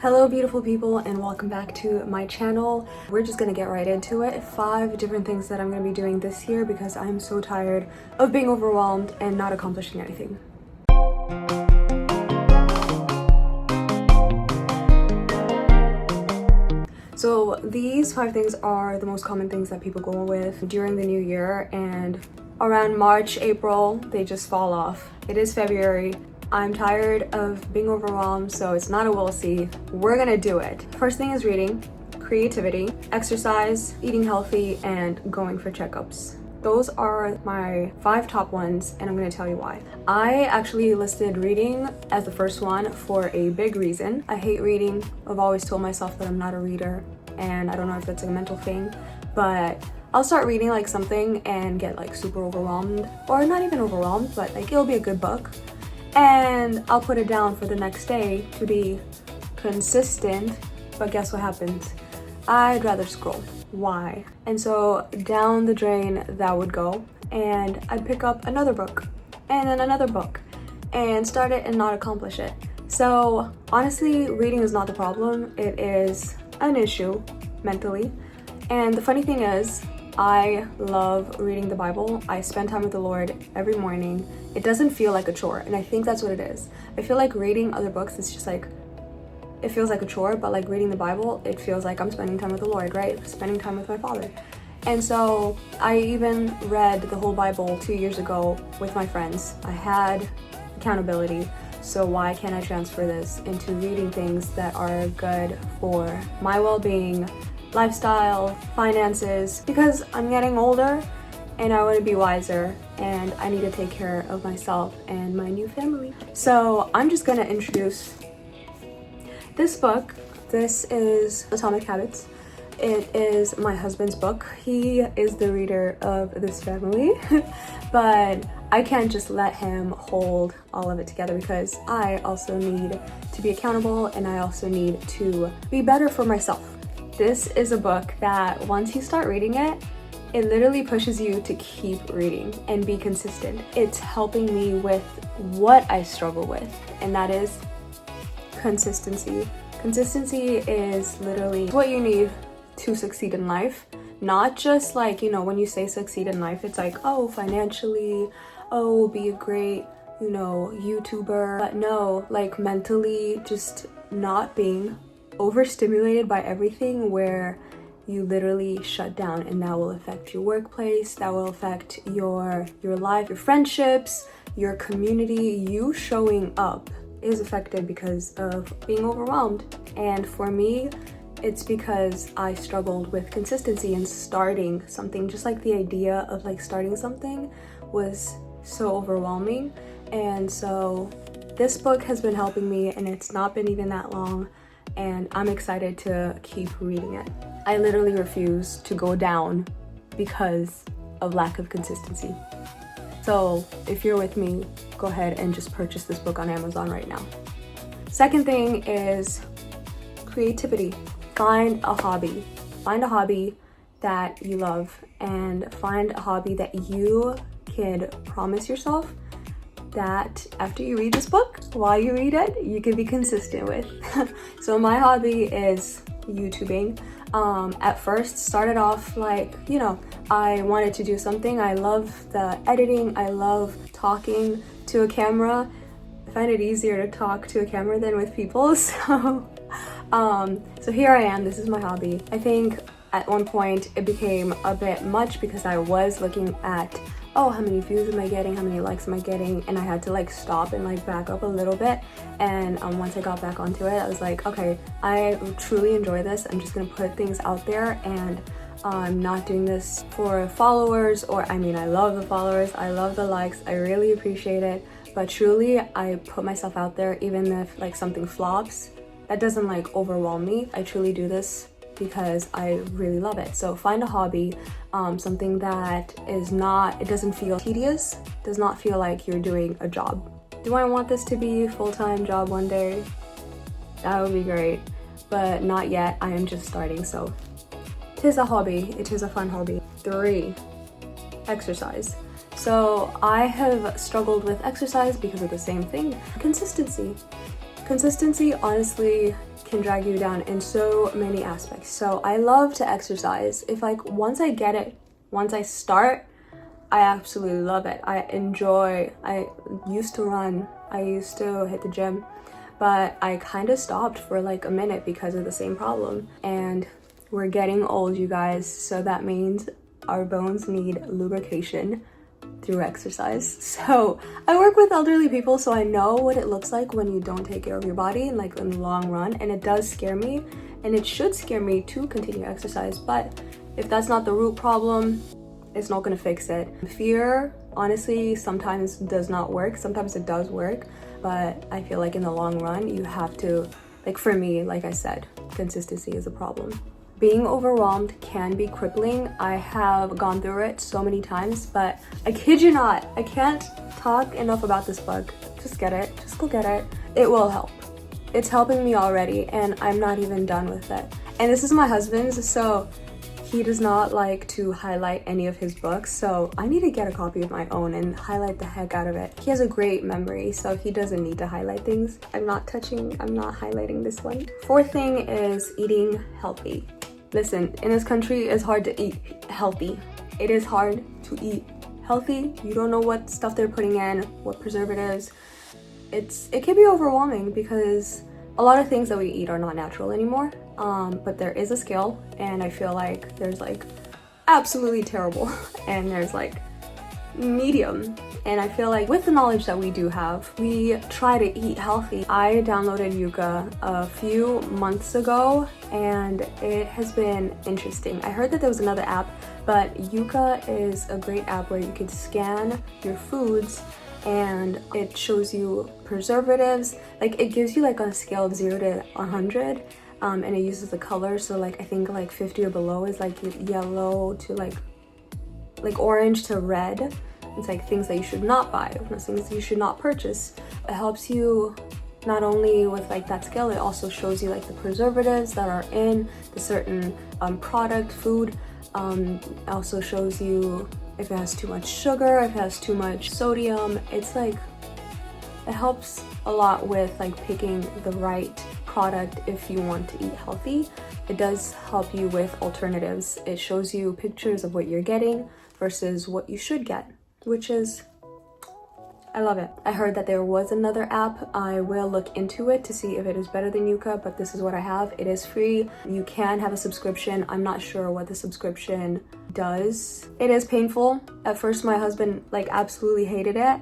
Hello beautiful people and welcome back to my channel. We're just gonna get right into it. 5 different things that I'm gonna be doing this year because I'm so tired of being overwhelmed and not accomplishing anything. So these 5 things are the most common things that people go with during the new year, and around March, April, they just fall off. It is February. I'm tired of being overwhelmed, so it's not a will see. We're gonna do it. First thing is reading, creativity, exercise, eating healthy, and going for checkups. Those are my 5 top ones, and I'm gonna tell you why. I actually listed reading as the first one for a big reason. I hate reading. I've always told myself that I'm not a reader, and I don't know if that's a mental thing, but I'll start reading like something and get like super overwhelmed, or not even overwhelmed, but like it'll be a good book. And I'll put it down for the next day to be consistent, but guess what happens? I'd rather scroll. Why? And so down the drain that would go, and I'd pick up another book and then another book and start it and not accomplish it. So honestly, reading is not the problem. It is an issue mentally. And the funny thing is, I love reading the Bible. I spend time with the Lord every morning. It doesn't feel like a chore, and I think that's what it is. I feel like reading other books, it's just like, it feels like a chore, but like reading the Bible, it feels like I'm spending time with the Lord, right? Spending time with my Father. And so I even read the whole Bible 2 years ago with my friends. I had accountability, so why can't I transfer this into reading things that are good for my well-being, lifestyle, finances? Because I'm getting older and I want to be wiser, and I need to take care of myself and my new family. So I'm just gonna introduce this book. This is Atomic Habits. It is my husband's book. He is the reader of this family, but I can't just let him hold all of it together because I also need to be accountable, and I also need to be better for myself. This is a book that once you start reading it, it literally pushes you to keep reading and be consistent. It's helping me with what I struggle with, and that is consistency. Consistency is literally what you need to succeed in life. Not just like, you know, when you say succeed in life, it's like, oh, financially, oh, be a great, you know, YouTuber. But no, like mentally, just not being overstimulated by everything where you literally shut down, and that will affect your workplace, that will affect your life, your friendships, your community. You showing up is affected because of being overwhelmed. And for me, it's because I struggled with consistency and starting something. Just like the idea of like starting something was so overwhelming. And so this book has been helping me, and it's not been even that long, and I'm excited to keep reading it. I literally refuse to go down because of lack of consistency. So if you're with me, go ahead and just purchase this book on Amazon right now. Second thing is creativity. Find a hobby. Find a hobby that you love, and find a hobby that you can promise yourself that after you read this book, while you read it, you can be consistent with. So my hobby is YouTubing. At first started off like, you know, I wanted to do something. I love the editing. I love talking to a camera. I find it easier to talk to a camera than with people. So here I am. This is my hobby. I think at one point it became a bit much because I was looking at, oh, how many views am I getting? How many likes am I getting? And I had to like stop and like back up a little bit. And once I got back onto it, I was like, okay, I truly enjoy this. I'm just gonna put things out there, and I'm not doing this for followers, or I mean, I love the followers, I love the likes, I really appreciate it. But truly, I put myself out there, even if like something flops, that doesn't like overwhelm me. I truly do this because I really love it. So find a hobby, something that is not, it doesn't feel tedious, does not feel like you're doing a job. Do I want this to be a full-time job one day? That would be great, but not yet. I am just starting, so it is a hobby. It is a fun hobby. 3, exercise. So I have struggled with exercise because of the same thing, consistency. Consistency honestly can drag you down in so many aspects. So I love to exercise. If like once I get it, once I start, I absolutely love it. I used to run, I used to hit the gym, but I kind of stopped for like a minute because of the same problem. And we're getting old, you guys, so that means our bones need lubrication through exercise. So I work with elderly people, so I know what it looks like when you don't take care of your body, like in the long run, and it does scare me, and it should scare me to continue exercise. But if that's not the root problem, it's not going to fix it. Fear, honestly, sometimes does not work. Sometimes it does work, but I feel like in the long run, you have to, like for me, like I said, consistency is a problem. Being overwhelmed can be crippling. I have gone through it so many times, but I kid you not, I can't talk enough about this book. Just get it, just go get it. It will help. It's helping me already, and I'm not even done with it. And this is my husband's, so he does not like to highlight any of his books, so I need to get a copy of my own and highlight the heck out of it. He has a great memory, so he doesn't need to highlight things. I'm not highlighting this one. Fourth thing is eating healthy. Listen, in this country, it's hard to eat healthy. It is hard to eat healthy. You don't know what stuff they're putting in, what preservatives. It can be overwhelming because a lot of things that we eat are not natural anymore. But there is a scale, and I feel like there's like absolutely terrible and there's like medium. And I feel like with the knowledge that we do have, we try to eat healthy. I downloaded Yuka a few months ago, and it has been interesting. I heard that there was another app, but Yuka is a great app where you can scan your foods and it shows you preservatives. Like it gives you like on a scale of 0 to 100, and it uses the color. So like I think like 50 or below is like yellow to like orange to red. It's like things that you should not buy, things that you should not purchase. It helps you not only with like that scale, it also shows you like the preservatives that are in the certain product, food. It also shows you if it has too much sugar, if it has too much sodium. It's like, it helps a lot with like picking the right product if you want to eat healthy. It does help you with alternatives. It shows you pictures of what you're getting versus what you should get, which is, I love it. I heard that there was another app. I will look into it to see if it is better than Yuka, but this is what I have. It is free. You can have a subscription. I'm not sure what the subscription does. It is painful. At first, my husband like absolutely hated it.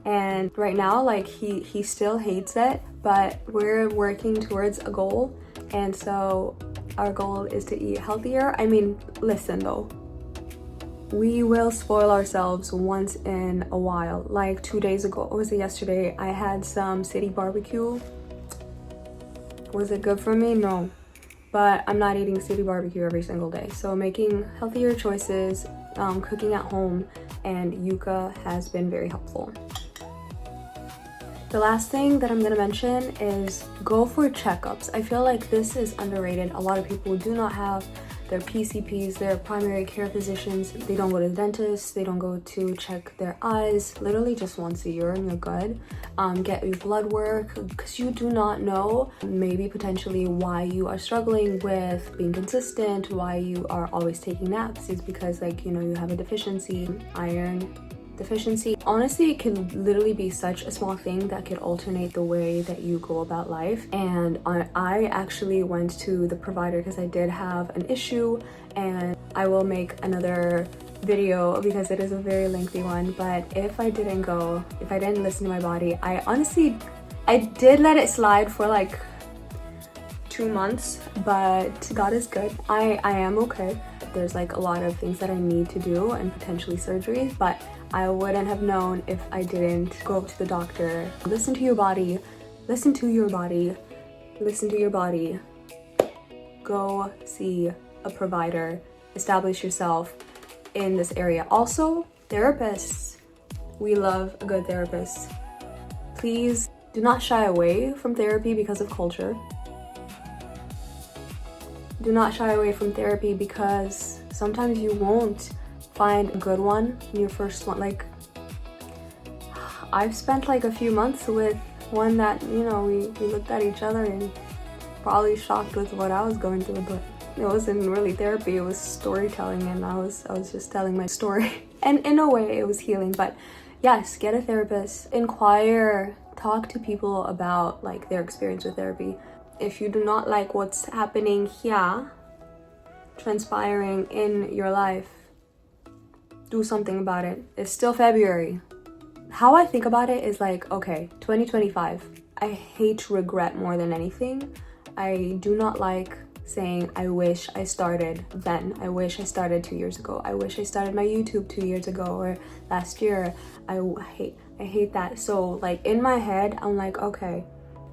And right now, like he still hates it, but we're working towards a goal. And so our goal is to eat healthier. I mean, listen though, we will spoil ourselves once in a while. Like 2 days ago, or was it yesterday, I had some city barbecue. Was it good for me? No. But I'm not eating city barbecue every single day. So making healthier choices, cooking at home, and Yuka has been very helpful. The last thing that I'm gonna mention is go for checkups. I feel like this is underrated. A lot of people do not have their PCPs, their primary care physicians. They don't go to the dentist, they don't go to check their eyes, literally just once a year and you're good. Get your blood work, because you do not know maybe potentially why you are struggling with being consistent, why you are always taking naps. Is because like, you know, you have a deficiency, iron deficiency. Honestly, it can literally be such a small thing that could alternate the way that you go about life. And I actually went to the provider because I did have an issue, and I will make another video because it is a very lengthy one. But if I didn't listen to my body, I did let it slide for like 2 months, but God is good. I am okay. There's like a lot of things that I need to do and potentially surgeries, but I wouldn't have known if I didn't go to the doctor. Listen to your body, listen to your body, listen to your body. Go see a provider, establish yourself in this area. Also, therapists, we love a good therapist. Please do not shy away from therapy because of culture. Do not shy away from therapy because sometimes you won't find a good one in your first one. Like, I've spent like a few months with one that, you know, we looked at each other and probably shocked with what I was going through, but it wasn't really therapy, it was storytelling, and I was just telling my story. And in a way it was healing. But yes, get a therapist, inquire, talk to people about like their experience with therapy. If you do not like what's happening here, transpiring in your life, do something about it. It's still February. How I think about it is like, okay, 2025. I hate regret more than anything. I do not like saying, I wish I started then. I wish I started 2 years ago. I wish I started my YouTube 2 years ago or last year. I hate that. So like in my head, I'm like, okay,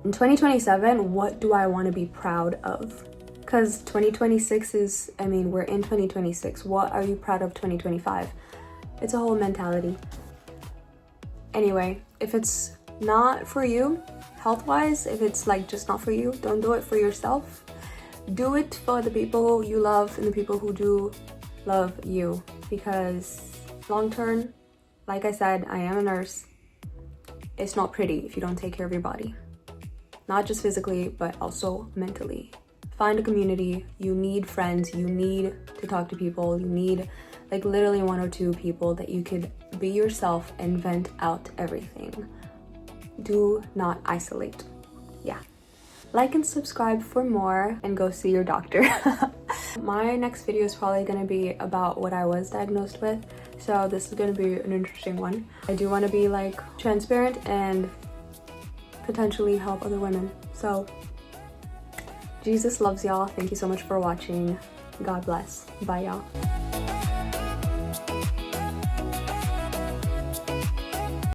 in 2027, what do I want to be proud of? Because 2026 is, I mean, we're in 2026. What are you proud of 2025? It's a whole mentality. Anyway, if it's not for you, health-wise, if it's like just not for you, don't do it for yourself. Do it for the people you love and the people who do love you. Because long term, like I said, I am a nurse. It's not pretty if you don't take care of your body. Not just physically, but also mentally. Find a community. You need friends. You need to talk to people. You need like literally 1 or 2 people that you could be yourself and vent out everything. Do not isolate. Yeah. Like and subscribe for more, and go see your doctor. My next video is probably going to be about what I was diagnosed with, so this is going to be an interesting one. I do want to be like transparent and potentially help other women. So Jesus loves y'all. Thank you so much for watching. God bless. Bye y'all.